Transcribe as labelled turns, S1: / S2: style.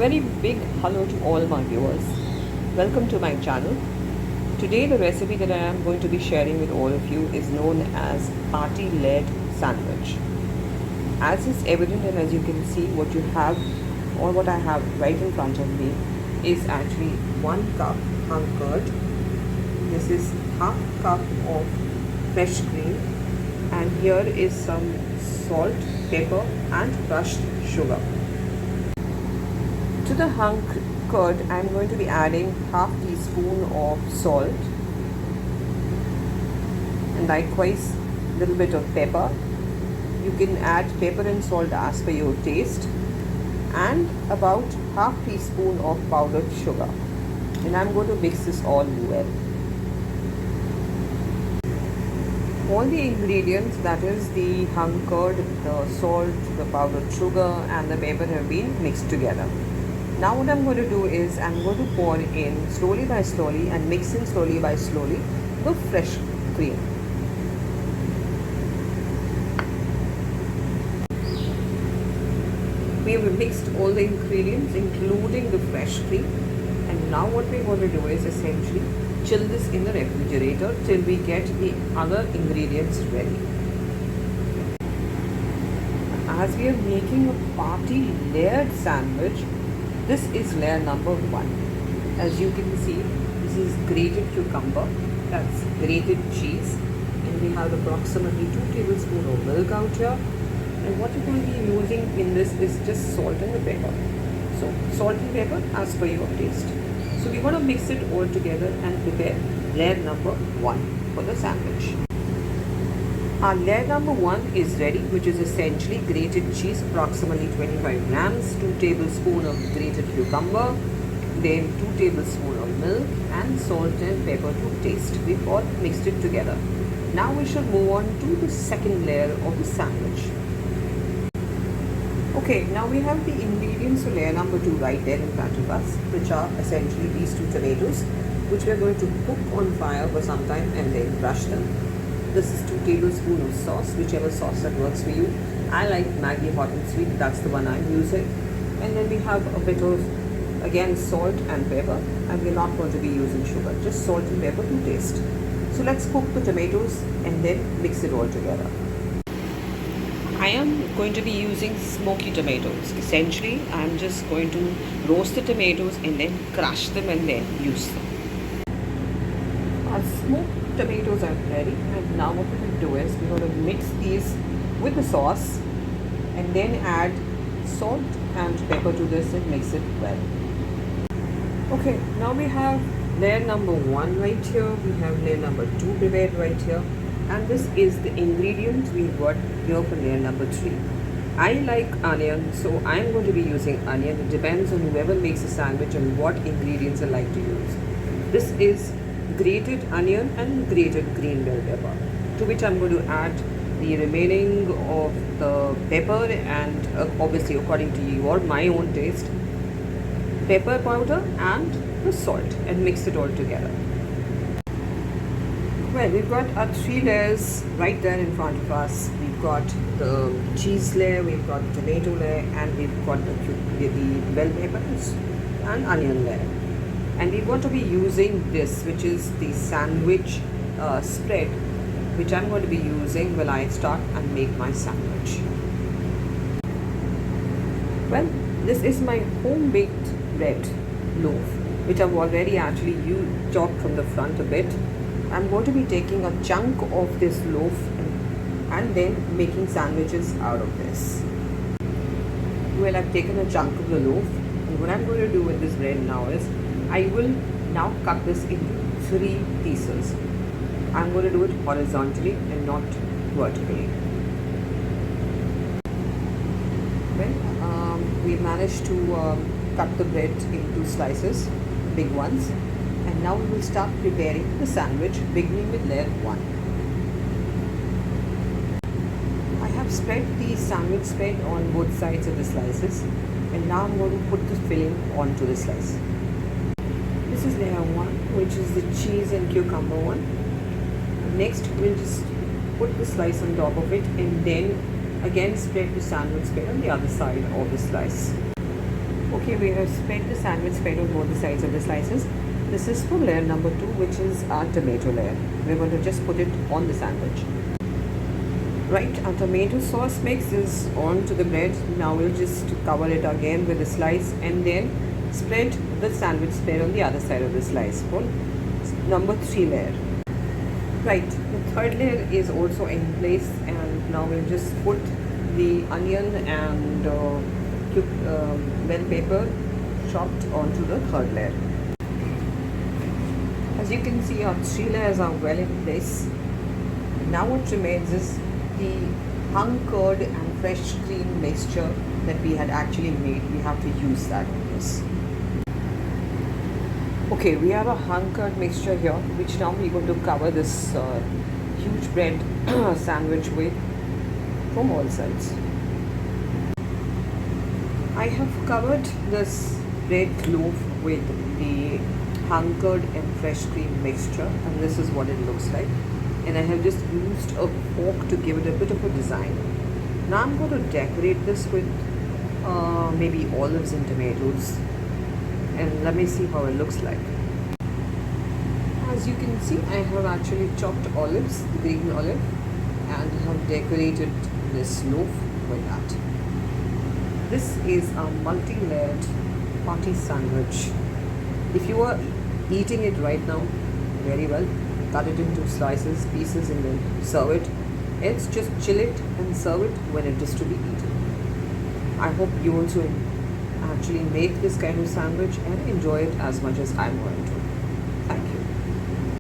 S1: very big hello to all my viewers. Welcome to my channel. Today the recipe that I am going to be sharing with all of you is known as party-layered sandwich. As is evident and as you can see, what you have or what I have right in front of me is actually 1 cup hung curd. This is half cup of fresh cream, and here is some salt, pepper and crushed sugar. To the hung curd, I am going to be adding half teaspoon of salt and likewise a little bit of pepper. You can add pepper and salt as per your taste, and about half teaspoon of powdered sugar. And I am going to mix this all well. All the ingredients, that is the hung curd, the salt, the powdered sugar and the pepper, have been mixed together. Now what I'm going to do is I'm going to pour in slowly by slowly and mix in slowly by slowly the fresh cream. We have mixed all the ingredients including the fresh cream, and now what we're going to do is essentially chill this in the refrigerator till we get the other ingredients ready. As we are making a party layered sandwich, this is layer number 1. As you can see, this is grated cucumber, that's grated cheese, and we have approximately 2 tablespoons of milk out here. And what you're going to be using in this is just salt and the pepper. So salt and pepper as per your taste. So we're going to mix it all together and prepare layer number 1 for the sandwich. Our layer number 1 is ready, which is essentially grated cheese, approximately 25 grams, 2 tablespoons of grated cucumber, then 2 tablespoons of milk and salt and pepper to taste. We've all mixed it together. Now we shall move on to the second layer of the sandwich. Okay, now we have the ingredients for layer number 2 right there in front of us, which are essentially these 2 tomatoes, which we are going to cook on fire for some time and then crush them. This is 2 tablespoons of sauce, whichever sauce that works for you. I like Maggi hot and sweet, that's the one I'm using. And then we have a bit of, again, salt and pepper, and we're not going to be using sugar, just salt and pepper to taste. So let's cook the tomatoes and then mix it all together. I am going to be using smoky tomatoes. Essentially, I'm just going to roast the tomatoes and then crush them and then use them. Our smoked tomatoes are ready, and now what we're going to do is we're going to mix these with the sauce and then add salt and pepper to this and mix it well. Okay, now we have layer number 1 right here, we have layer number 2 prepared right here, and this is the ingredients we've got here for layer number 3. I like onion, so I'm going to be using onion. It depends on whoever makes a sandwich and what ingredients I like to use. This is grated onion and grated green bell pepper, to which I'm going to add the remaining of the pepper and obviously according to your my own taste, pepper powder and the salt, and mix it all together. Well, we've got our 3 layers right there in front of us. We've got the cheese layer, we've got the tomato layer, and we've got the bell peppers and onion layer. And we're going to be using this, which is the sandwich spread, which I'm going to be using when I start and make my sandwich. Well, this is my home baked bread loaf, which I've already actually chopped from the front a bit. I'm going to be taking a chunk of this loaf and then making sandwiches out of this. Well, I've taken a chunk of the loaf, and what I'm going to do with this bread now is I will now cut this into 3 pieces. I'm going to do it horizontally and not vertically. Well, we managed to cut the bread into slices, big ones, and now we will start preparing the sandwich, beginning with layer 1. I have spread the sandwich spread on both sides of the slices, and now I'm going to put the filling onto the slice. This is layer 1, which is the cheese and cucumber one. Next, we'll just put the slice on top of it and then again spread the sandwich spread on the other side of the slice. Okay, we have spread the sandwich spread on both the sides of the slices. This is for layer number 2, which is our tomato layer. We're going to just put it on the sandwich. Right, our tomato sauce mix is onto the bread. Now we'll just cover it again with a slice and then spread the sandwich spread on the other side of the slice for number 3 layer. Right, the third layer is also in place, and now we'll just put the onion and bell pepper chopped onto the third layer. As you can see, our 3 layers are well in place. Now what remains is the hung curd and fresh cream mixture that we had actually made. We have to use that on this. Okay, we have a hung curd mixture here, which now we're going to cover this huge bread sandwich with from all sides. I have covered this bread loaf with the hung curd and fresh cream mixture, and this is what it looks like. And I have just used a fork to give it a bit of a design. Now I'm going to decorate this with maybe olives and tomatoes, and let me see how it looks like. As you can see, I have actually chopped olives, the green olive, and have decorated this loaf with that. This is a multi-layered party sandwich. If you are eating it right now, very well, cut it into slices, pieces, and then serve it. Else just chill it and serve it when it is to be eaten. I hope you also actually make this kind of sandwich and enjoy it as much as I'm going to.